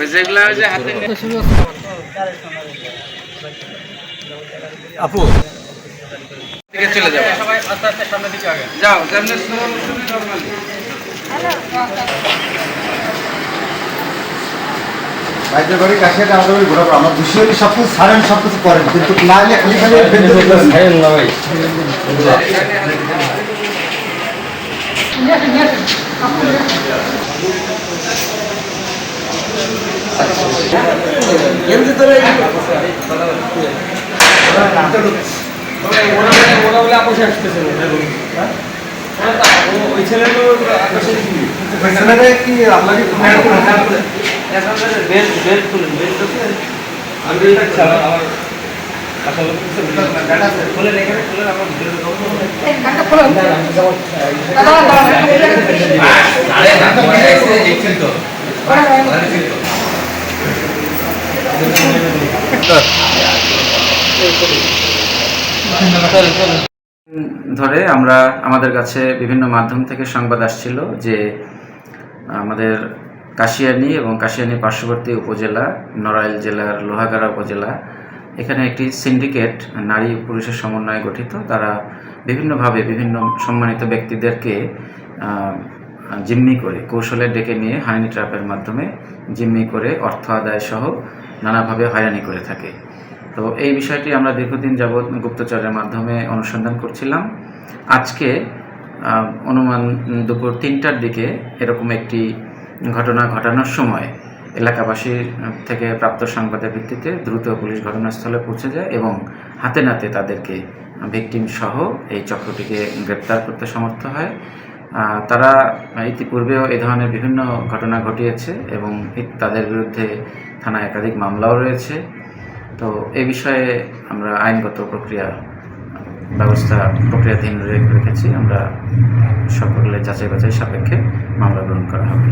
ওই যেগুলা ওই যে হাতে আপু দিকে চলে যাও, সবাই আস্তে আস্তে সামনের দিকে আগে যাও, যেমন নরমালি। বাইরের বাড়ি কাছে আমাদের ওই ঘোরাবো আমার দুশোরই সব কিছু সারেন সব কিছু করেন কিন্তু না হলে খালি খালি সাইন না ভাই ওরা বলে আপসে আসতেছে ওই ছেলেগুলো কি আপনাকে বেল্ট খুলেন, বেল্ট আমি আমার খুলে রেখে খুলে আমার ধরে আমরা আমাদের কাছে বিভিন্ন মাধ্যম থেকে সংবাদ আসছিল যে আমাদের কাশিয়ানী এবং কাশিয়ানী পার্শ্ববর্তী উপজেলা নড়াইল জেলার লোহাগাড়া উপজেলা এখানে একটি সিন্ডিকেট নারী পুরুষের সমন্বয়ে গঠিত। তারা বিভিন্নভাবে বিভিন্ন সম্মানিত ব্যক্তিদেরকে জিম্মি করে কৌশলে ডেকে নিয়ে হানি ট্র্যাপের মাধ্যমে জিম্মি করে অর্থ আদায় সহ নানাভাবে হয়রানি করে থাকে। তো এই বিষয়টি আমরা দীর্ঘদিন যাবৎ গুপ্তচরের মাধ্যমে অনুসন্ধান করছিলাম। আজকে অনুমান দুপুর 3টার দিকে এরকম একটি ঘটনা ঘটানোর সময় এলাকাবাসীর থেকে প্রাপ্ত সংবাদের ভিত্তিতে দ্রুত পুলিশ ঘটনাস্থলে পৌঁছে যায় এবং হাতে নাতে তাদেরকে ভিকটিম সহ এই চক্রটিকে গ্রেপ্তার করতে সমর্থ হয়। তারা ইতিপূর্বেও এই ধরনের বিভিন্ন ঘটনা ঘটিয়েছে এবং তাদের বিরুদ্ধে থানায় একাধিক মামলাও রয়েছে। তো এই বিষয়ে আমরা আইনগত প্রক্রিয়াধীন রেখেছি। আমরা সকলের যাচাই বাছাই সাপেক্ষে মামলা গ্রহণ করা হবে।